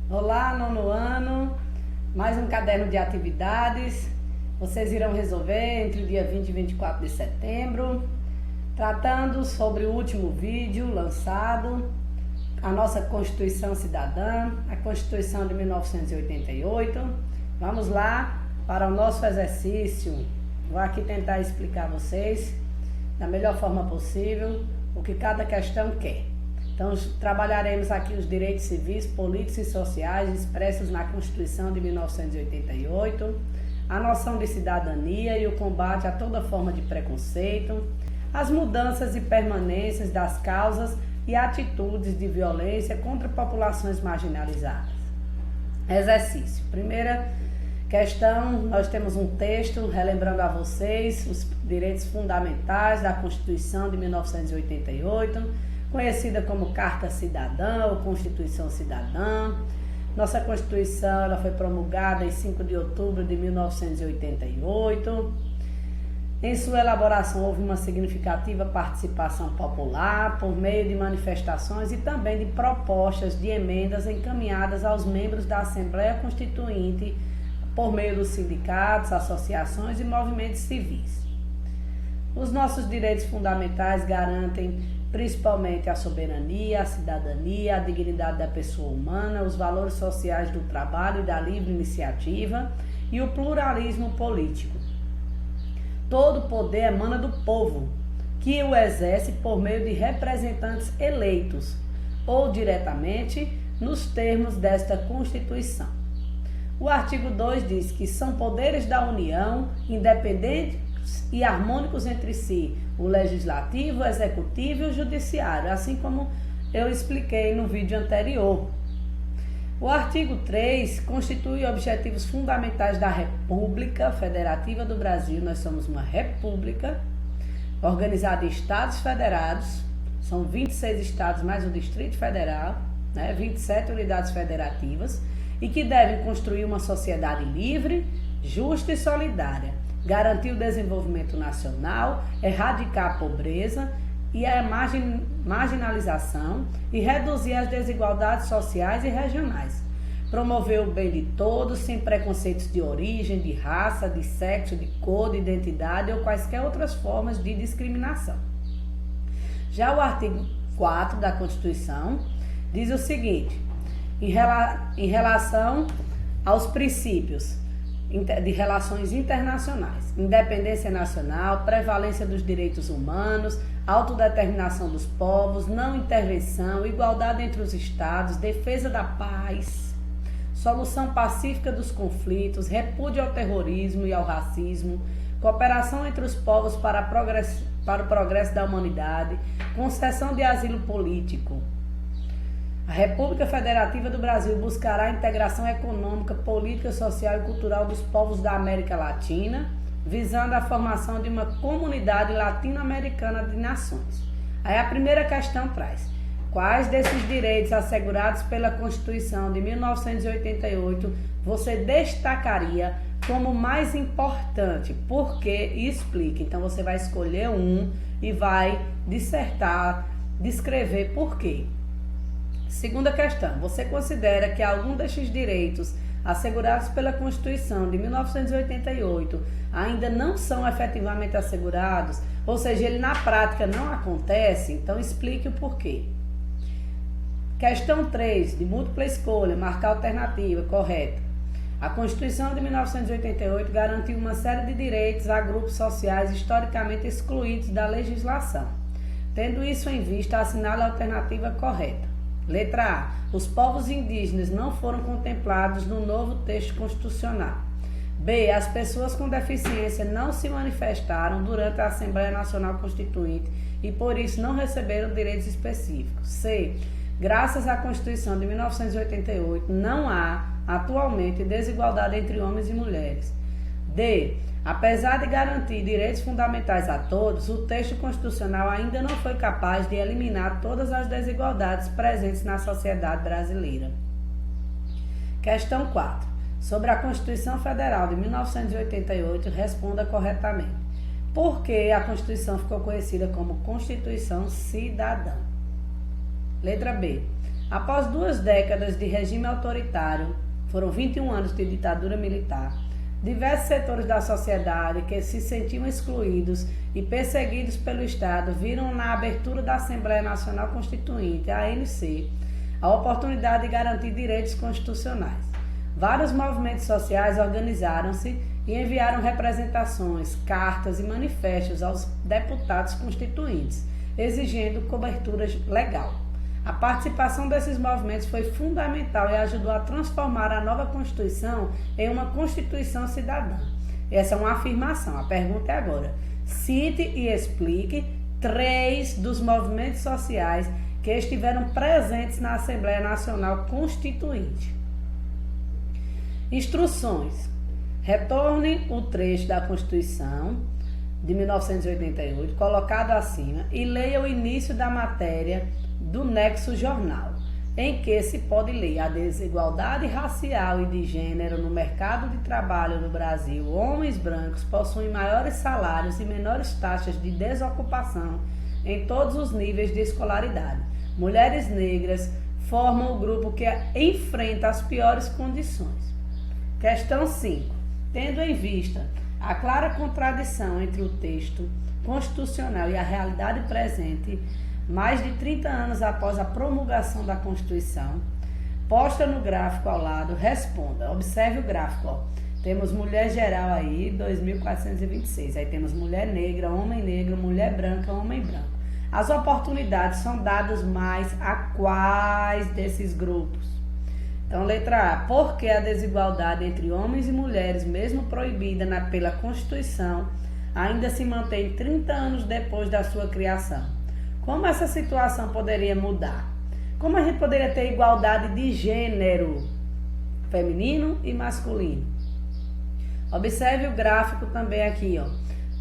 Olá, nono ano, mais um caderno de atividades. Vocês irão resolver entre o dia 20 e 24 de setembro, tratando sobre o último vídeo lançado, a nossa Constituição Cidadã, a Constituição de 1988. Vamos lá para o nosso exercício. Vou aqui tentar explicar a vocês da melhor forma possível o que cada questão quer. Então, trabalharemos aqui os direitos civis, políticos e sociais expressos na Constituição de 1988, a noção de cidadania e o combate a toda forma de preconceito, as mudanças e permanências das causas e atitudes de violência contra populações marginalizadas. Exercício. Primeira questão, nós temos um texto relembrando a vocês os direitos fundamentais da Constituição de 1988, conhecida como Carta Cidadã ou Constituição Cidadã. Nossa Constituição ela foi promulgada em 5 de outubro de 1988. Em sua elaboração houve uma significativa participação popular por meio de manifestações e também de propostas de emendas encaminhadas aos membros da Assembleia Constituinte por meio dos sindicatos, associações e movimentos civis. Os nossos direitos fundamentais garantem principalmente a soberania, a cidadania, a dignidade da pessoa humana, os valores sociais do trabalho e da livre iniciativa e o pluralismo político. Todo poder emana do povo, que o exerce por meio de representantes eleitos ou diretamente nos termos desta Constituição. O artigo 2 diz que são poderes da União, independentes e harmônicos entre si, o legislativo, o executivo e o judiciário, assim como eu expliquei no vídeo anterior. O artigo 3 constitui objetivos fundamentais da República Federativa do Brasil. Nós somos uma república organizada em estados federados, são 26 estados mais o Distrito Federal, 27 unidades federativas, e que devem construir uma sociedade livre, justa e solidária, garantir o desenvolvimento nacional, erradicar a pobreza e a marginalização e reduzir as desigualdades sociais e regionais, promover o bem de todos sem preconceitos de origem, de raça, de sexo, de cor, de identidade ou quaisquer outras formas de discriminação. Já o artigo 4 da Constituição diz o seguinte: em relação aos princípios de relações internacionais, independência nacional, prevalência dos direitos humanos, autodeterminação dos povos, não intervenção, igualdade entre os estados, defesa da paz, solução pacífica dos conflitos, repúdio ao terrorismo e ao racismo, cooperação entre os povos para o progresso da humanidade, concessão de asilo político. A República Federativa do Brasil buscará a integração econômica, política, social e cultural dos povos da América Latina, visando a formação de uma comunidade latino-americana de nações. Aí a primeira questão traz: quais desses direitos assegurados pela Constituição de 1988 você destacaria como mais importante? Por quê? E explique. Então você vai escolher um e vai dissertar, descrever por quê. Segunda questão: você considera que algum destes direitos assegurados pela Constituição de 1988 ainda não são efetivamente assegurados? Ou seja, ele na prática não acontece? Então explique o porquê. Questão 3, de múltipla escolha, marcar alternativa correta. A Constituição de 1988 garantiu uma série de direitos a grupos sociais historicamente excluídos da legislação. Tendo isso em vista, assinale a alternativa correta. Letra A. Os povos indígenas não foram contemplados no novo texto constitucional. B. As pessoas com deficiência não se manifestaram durante a Assembleia Nacional Constituinte e por isso não receberam direitos específicos. C. Graças à Constituição de 1988, não há atualmente desigualdade entre homens e mulheres. D. Apesar de garantir direitos fundamentais a todos, o texto constitucional ainda não foi capaz de eliminar todas as desigualdades presentes na sociedade brasileira. Questão 4. Sobre a Constituição Federal de 1988, responda corretamente. Por que a Constituição ficou conhecida como Constituição Cidadã? Letra B. Após 2 décadas de regime autoritário, foram 21 anos de ditadura militar, diversos setores da sociedade que se sentiam excluídos e perseguidos pelo Estado viram na abertura da Assembleia Nacional Constituinte, a ANC, a oportunidade de garantir direitos constitucionais. Vários movimentos sociais organizaram-se e enviaram representações, cartas e manifestos aos deputados constituintes, exigindo cobertura legal. A participação desses movimentos foi fundamental e ajudou a transformar a nova Constituição em uma Constituição cidadã. Essa é uma afirmação. A pergunta é agora: cite e explique 3 dos movimentos sociais que estiveram presentes na Assembleia Nacional Constituinte. Instruções. Retorne o trecho da Constituição de 1988, colocado acima, e leia o início da matéria do Nexo Jornal, em que se pode ler a desigualdade racial e de gênero no mercado de trabalho no Brasil. Homens brancos possuem maiores salários e menores taxas de desocupação em todos os níveis de escolaridade. Mulheres negras formam o grupo que enfrenta as piores condições. Questão 5. Tendo em vista a clara contradição entre o texto constitucional e a realidade presente, mais de 30 anos após a promulgação da Constituição, posta no gráfico ao lado, responda. Observe o gráfico, ó. Temos mulher geral aí, 2.426. Aí temos mulher negra, homem negro, mulher branca, homem branco. As oportunidades são dadas mais a quais desses grupos? Então, letra A. Por que a desigualdade entre homens e mulheres, mesmo proibida pela Constituição, ainda se mantém 30 anos depois da sua criação? Como essa situação poderia mudar? Como a gente poderia ter igualdade de gênero, feminino e masculino? Observe o gráfico também aqui, ó,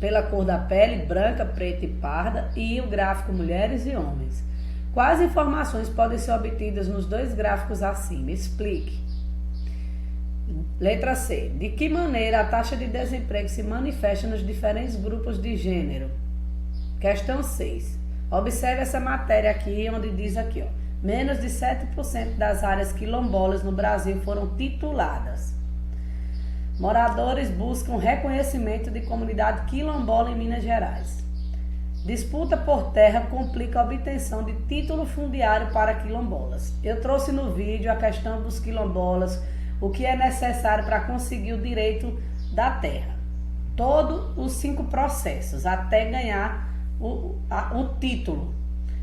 pela cor da pele, branca, preta e parda, e o gráfico mulheres e homens. Quais informações podem ser obtidas nos 2 gráficos acima? Explique. Letra C. De que maneira a taxa de desemprego se manifesta nos diferentes grupos de gênero? Questão 6. Observe essa matéria aqui, onde diz aqui, ó, menos de 7% das áreas quilombolas no Brasil foram tituladas. Moradores buscam reconhecimento de comunidade quilombola em Minas Gerais. Disputa por terra complica a obtenção de título fundiário para quilombolas. Eu trouxe no vídeo a questão dos quilombolas, o que é necessário para conseguir o direito da terra. Todos os 5 processos, até ganhar o título.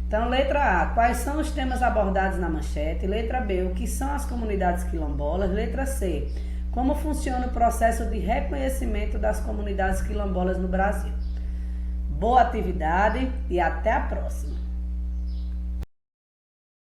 Então, letra A, quais são os temas abordados na manchete? Letra B, o que são as comunidades quilombolas? Letra C, como funciona o processo de reconhecimento das comunidades quilombolas no Brasil? Boa atividade e até a próxima!